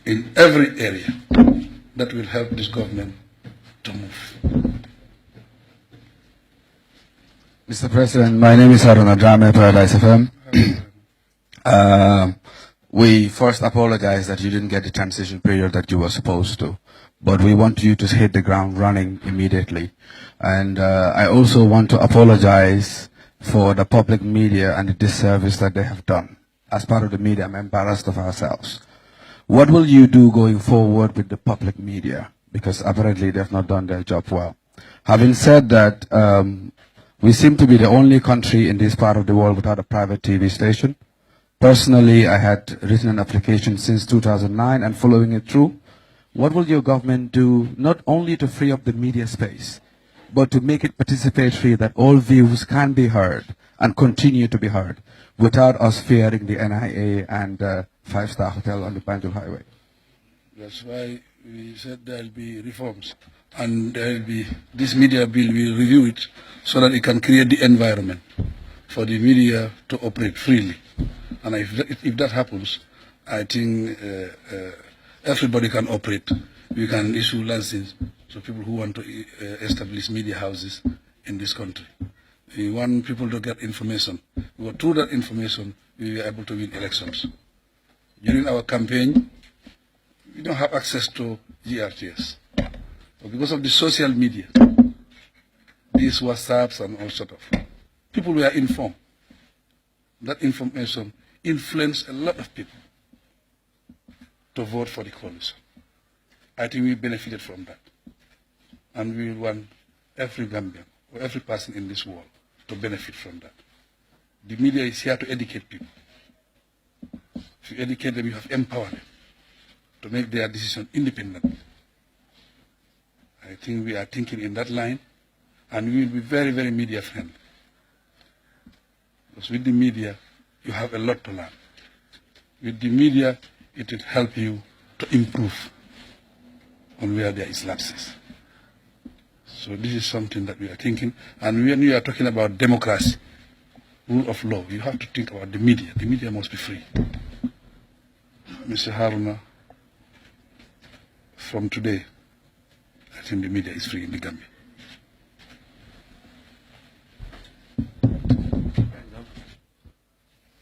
in every area that will help this government to move. Mr. President, my name is Haruna Drame, Paradise FM. We first apologize that you didn't get the transition period that you were supposed to, but we want you to hit the ground running immediately. And I also want to apologize for the public media and the disservice that they have done. As part of the media, I'm embarrassed of ourselves. What will you do going forward with the public media? Because apparently they've not done their job well. Having said that, we seem to be the only country in this part of the world without a private TV station. Personally, I had written an application since 2009 and following it through. What will your government do not only to free up the media space, but to make it participatory that all views can be heard and continue to be heard without us fearing the NIA and five-star hotel on the Banjul Highway? That's why we said there will be reforms, and there will be this media bill. We'll review it so that it can create the environment for the media to operate freely. And if that happens, I think everybody can operate. We can issue licenses to people who want to establish media houses in this country. We want people to get information. Through that information, we were able to win elections. During our campaign, we don't have access to GRTS. But because of the social media, these WhatsApps and all sort of. People were informed. That information influenced a lot of people to vote for the coalition. I think we benefited from that. And we want every Gambian or every person in this world to benefit from that. The media is here to educate people. If you educate them, you have empowered them to make their decision independently. I think we are thinking in that line, and we will be very, very media friendly. Because with the media, you have a lot to learn. With the media, it will help you to improve on where there is lapses. So this is something that we are thinking. And when we are talking about democracy, rule of law, you have to think about the media. The media must be free. Mr. Haruna, from today, I think the media is free in the Gambia.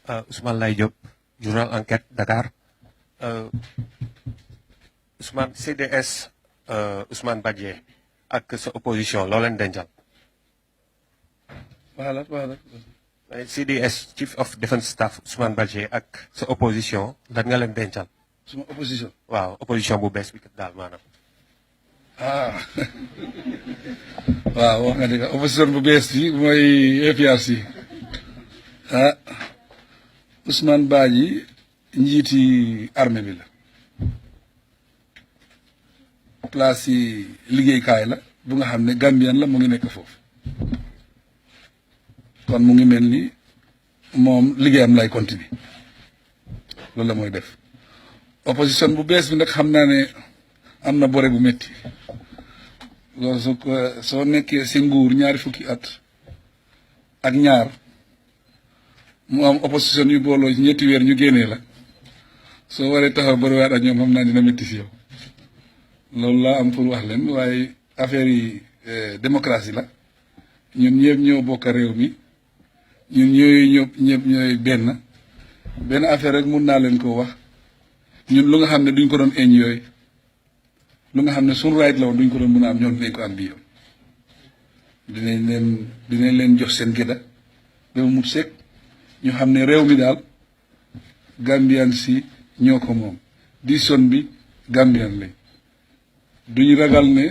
Ousmane Lay Diop, journal Enquête, Dakar. Ousmane, CDS, Ousmane Badji, ak sa opposition, loo leen dencal. Voilà. CDS, Chief of Defense Staff, Ousmane Badji, ak sa opposition, lan nga leen dencal. Suma opposition. Waaw, opposition bu bees bi daal maanaam. Ah. Waaw, wax nga dëgg opposition bu bees bi mooy APRC. Ah. Ousmane Badji njiiti armée bi la. Place yi liggéeykaay la bu nga xam ne Gambien la mu ngi nekk foofu. Kon mu ngi mel ni moom liggéeyam lay continuer. Loolu la mooy def. Opposition bu bees bi nag xam naa ne am na bore bu métti. Loolu soo nekkee si nguur ñaari fukki at ak ñaar mu am opposition yu booloo ci ñetti weer ñu génnee la soo waree taxaw bëriwaat ak ñoom xam naa dina métti si yow loolu laa am pour wax leen waaye affaire yi démocratie la ñun ñëpp ñoo bokk réew mi ñun ñëpp ñooy benn affaire rek mun naa leen ko wax ñun lu nga xam ne duñ ko doon eñ yooyu lu nga xam ne suñu right la woon duñ ko doon mën a am ñoom dinañ ko am bi yoon dinañ leen jox seen gëdda ba mu sekk ñu xam ne réew mi daal Gambian si ñoo ko moom décision bi Gambian lañ duñ ragal ne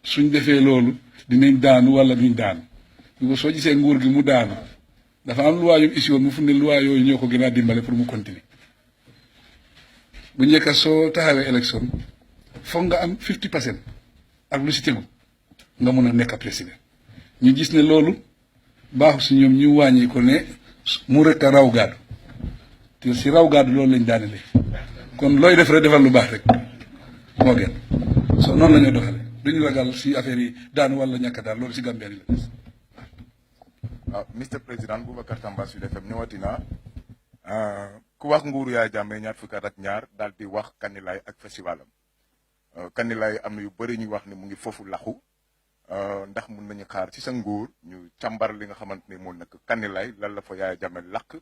suñ defee loolu dinañ daanu wala duñ daanu ñu soo gisee nguur gi mu daanu dafa am loi yu issue woon mu fu ne loi yooyu ñoo ko gën a dimbale pour mu continuer bu njëkk soo taxawee élection foog nga am 50% ak lu si tegu nga mun a nekk président ñu gis ne loolu baaxu si ñoom ñu wàññi ko ne mu rek a raw gaadu te si raw gaadu loolu lañ daanele kon looy def rek defal lu baax rek moo gën so noonu la ñoo doxale duñu ragal si affaire yi daanu wala ñàkk daal loolu si Gambien la des. Mr President Boubacar Tamba Sud FM ñëwati na ku wax nguuru Yaya Jammeh ñaar fukki at ak ñaar daal di wax Kanilaay ak festivalam Kanilaay am na yu bëri ñuy wax ne mu ngi foofu laxu ndax mun nañu xaar ci sa nguur ñu càmbar li nga xamante ne moo nekk Kanilaay lan la fa Yaya Jammeh lakk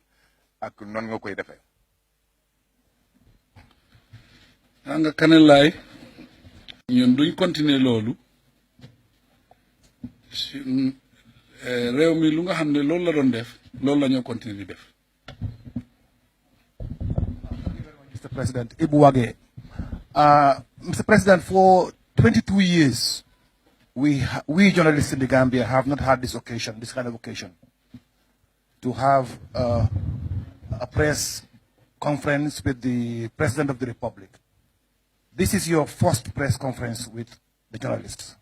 ak noonu nga koy defee. nga Kanilaay ñun duñ continuer loolu réew mi lu nga xam ne loolu la doon def loolu la ñoo continuer di def. Mr. President, Ibuwage. Mr. President, for 22 years, we journalists in the Gambia have not had this kind of occasion, to have a press conference with the President of the Republic. This is your first press conference with the journalists.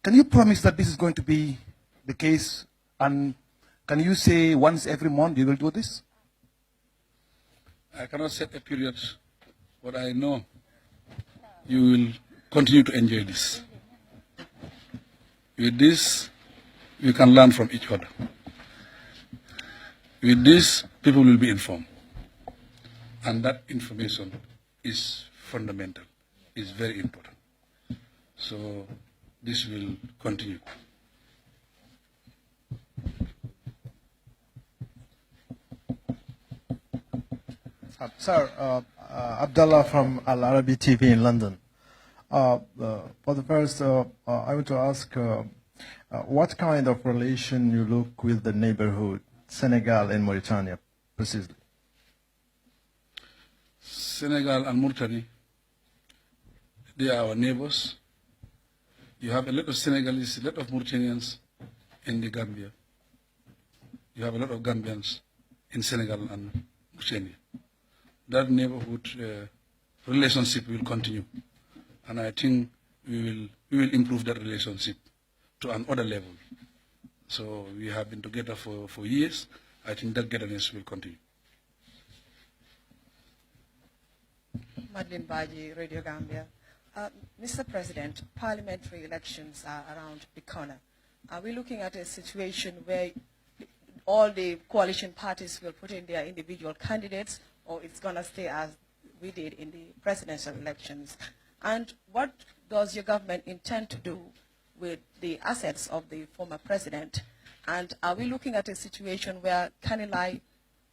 Can you promise that this is going to be the case, and can you say once every month you will do this? I cannot set a period, but I know you will continue to enjoy this. With this, we can learn from each other. With this, people will be informed. And that information is fundamental, is very important. So this will continue. Sir, Abdullah from Al Arabi TV in London. For the first, I want to ask What kind of relation you look with the neighborhood, Senegal and Mauritania, precisely? Senegal and Mauritania, they are our neighbors. You have a lot of Senegalese, a lot of Mauritanians in the Gambia. You have a lot of Gambians in Senegal and Mauritania. That neighborhood relationship will continue. And I think we will improve that relationship to another level. So we have been together for years. I think that togetherness will continue. Madeline Baji, Radio Gambia. Mr. President, parliamentary elections are around the corner. Are we looking at a situation where all the coalition parties will put in their individual candidates, or it's going to stay as we did in the presidential elections? And what does your government intend to do with the assets of the former president? And are we looking at a situation where Kanilai,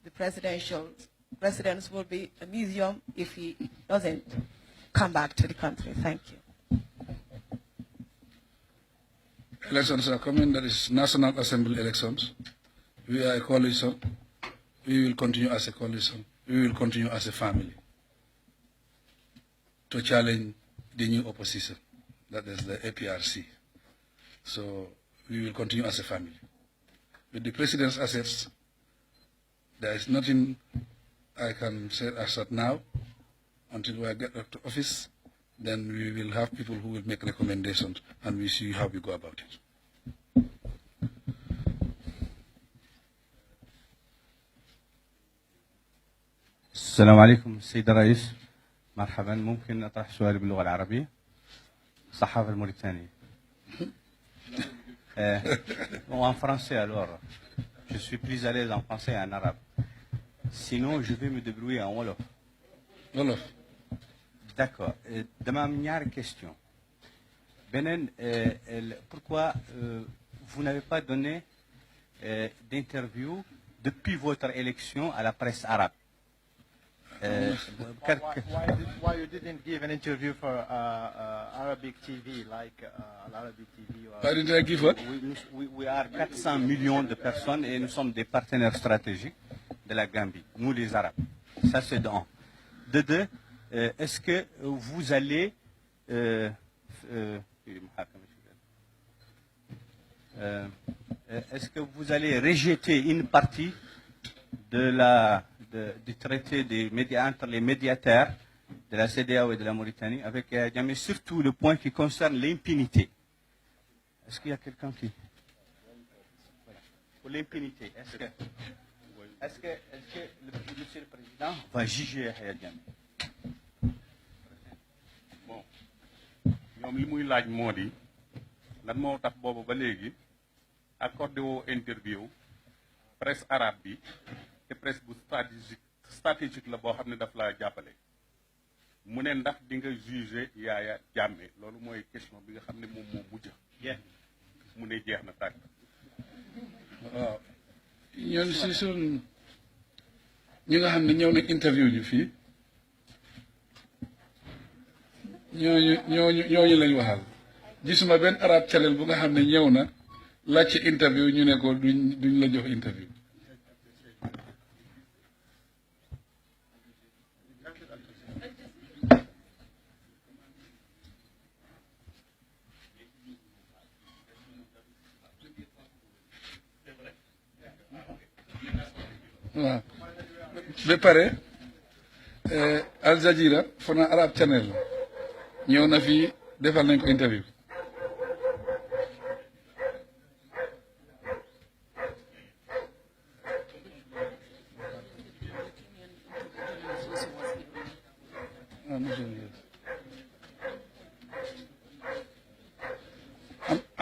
the president, will be a museum if he doesn't come back to the country? Thank you. Elections are coming. That is National Assembly elections. We are a coalition. We will continue as a coalition. We will continue as a family to challenge the new opposition, that is the APRC. So we will continue as a family. With the president's assets, there is nothing I can say as of now. Until we get up to office, then we will have people who will make recommendations and we see how we go about it. السلام عليكم السيد الرئيس. مرحبا. ممكن أطرح سؤالي باللغة العربية؟ الصحافة الموريتانية. En français alors. Je suis plus à l'aise en français et en arabe. Sinon, je vais me débrouiller en wolof. Wolof. D'accord. Dernière question. Benen, pourquoi vous n'avez pas donné d'interview depuis votre élection à la presse arabe? Why you didn't give an interview for Arabic TV, like Arabic TV? Why didn't I give what? We are 400 millions de personnes et nous sommes des partenaires stratégiques de la Gambie, nous les Arabes. Ça c'est de un. De deux, est-ce que vous allez rejeter une partie du traité des médias entre les médiateurs de la CEDEAO et de la Mauritanie avec Djamé, surtout le point qui concerne l'impunité? Est-ce qu'il y a quelqu'un qui... Pour l'impunité, est-ce que Monsieur le Président va juger Yahya Jammeh? Bon, ñoom li muy laaj moo di lan moo tax boobu ba léegi accordé woo interview presse arabe bi te presse bu stratégique la boo xam ne daf laa jàppale mu ne ndax di nga juger Yahya Jammeh loolu mooy question bi nga xam ne moom moo mujj mu ne jeex na tàkk. waaw ñoon si suñ ñi nga xam ne ñëw nañ interview ñu fii ñooñu lañ waxal gisuma benn arab channel bu nga xam ne ñëw na laaj ci interview ñu ne ko duñ la jox interview. waaw ba pare Al Jazeera fona Arab Channel la ñëw na fii defal nañ ko interview.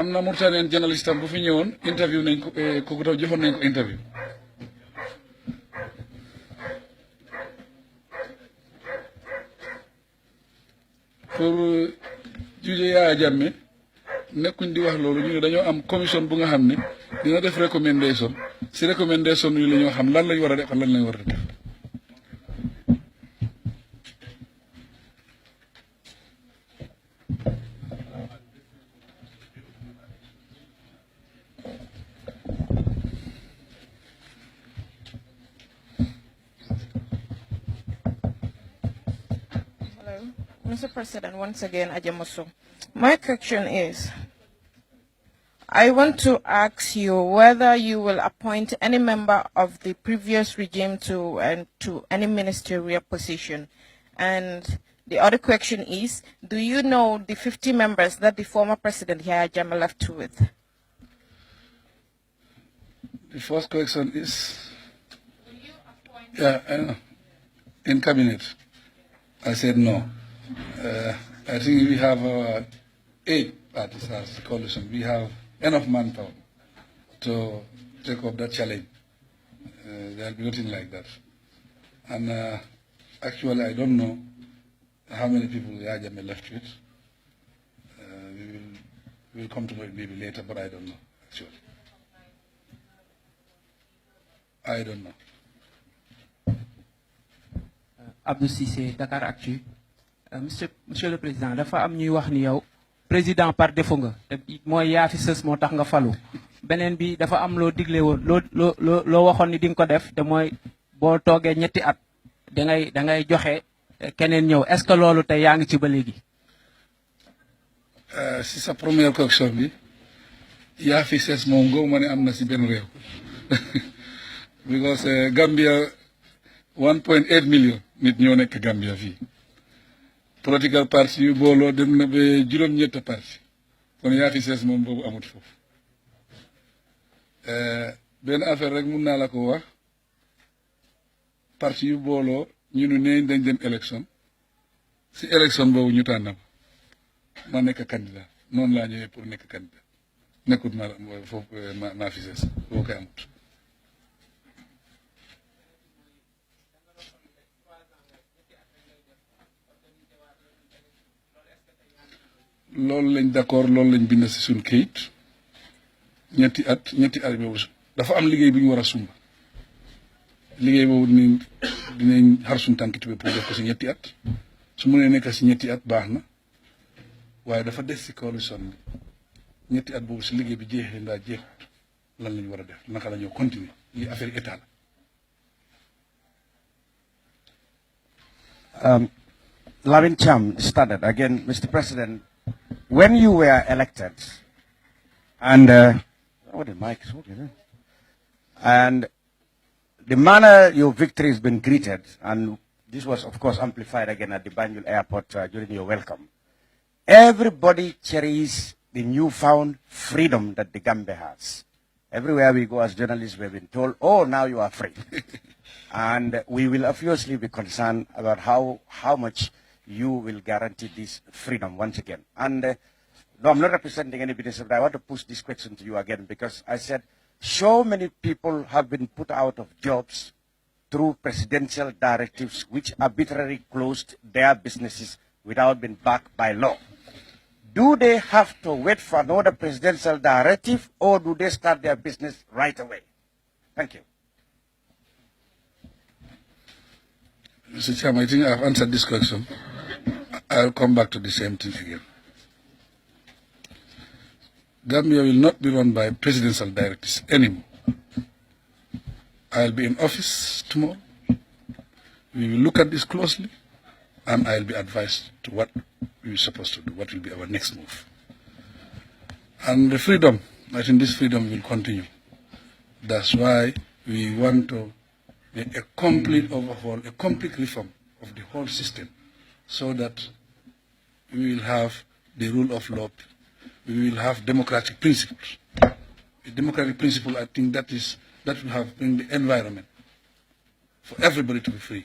am na Mauritanian journaliste tam bu fi ñëwoon interview nañ ko kooku tam joxoon nañ ko interview. pour juge Yahya Jammeh nekkuñ di wax loolu ñu ne dañoo am commission bu nga xam ne dina def recommandation si recommandation yi la ñoo xam lan lañ war a def ak lan lañ war a def. Mr. President, once again, Ajamoso. My question is, I want to ask you whether you will appoint any member of the previous regime to any ministerial position. And the other question is, do you know the 50 members that the former president Yahya Jammeh left with? The first question is, in cabinet. I said no. I think we have 8 parties as a coalition. We have enough manpower to take up that challenge. There will be nothing like that. And actually, I don't know how many people Yahya Jammeh left with. We will come to know it maybe later, but I don't know, actually. I don't know. Abdou Cissé, Dakar Actu. Monsieur le Président, dafa am ñuy wax ni yow président par défaut nga te mooy yaa fi sës moo tax nga falu beneen bi dafa am loo digle woon loo waxoon ni di nga ko def te mooy boo toogee ñetti at da ngay joxe keneen ñëw est-ce que loolu tey yaa ngi ci ba léegi. Si sa première question bi yaa fi sës moom ngoo ma ne am na si benn réew because Gambia 1.8 million nit ñoo nekk Gambia fii political party yu booloo dem na ba juróom-ñett parti kon yaa fi sees moom boobu amut foofu benn affaire rek mun naa la ko wax parti yu booloo ñu ne neeñ dañ dem élection si élection boobu ñu tànn ma nekk candidat noonu laa ñëwee pour nekk candidat nekkut ma foofu maa fi sees boo koy amut loolu lañ d'accord loolu lañ bind si suñ kayit ñetti at boobu dafa am liggéey bi ñu war a sumba liggéey boobu dinañ xar suñ tànki tubé pour def ko si ñetti at su mënee nekk si ñetti at baax na waaye dafa des si coalition bi ñetti at boobu si liggéey bi jeexee ndaa jeexut lan lañ war a def naka la ñoo continuer lii affaire état la. Lavin Cham started again, Mr. President. When you were elected, and the mic is working, and the manner your victory has been greeted, and this was of course amplified again at the Banjul airport during your welcome. Everybody cherishes the newfound freedom that the Gambia has. Everywhere we go as journalists, we've been told, "Oh, now you are free," and we will obviously be concerned about how much you will guarantee this freedom once again. And no, I'm not representing any business, but I want to push this question to you again because I said so many people have been put out of jobs through presidential directives which arbitrarily closed their businesses without being backed by law. Do they have to wait for another presidential directive or do they start their business right away? Thank you. Mr. Chairman, I think I've answered this question. I'll come back to the same thing again. Gambia will not be run by presidential directives anymore. I'll be in office tomorrow. We will look at this closely, and I'll be advised to what we're supposed to do, what will be our next move. And the freedom, I think this freedom will continue. That's why we want to make a complete overhaul, a complete reform of the whole system, so that we will have the rule of law, we will have democratic principles. A democratic principle, I think that will have bring the environment for everybody to be free.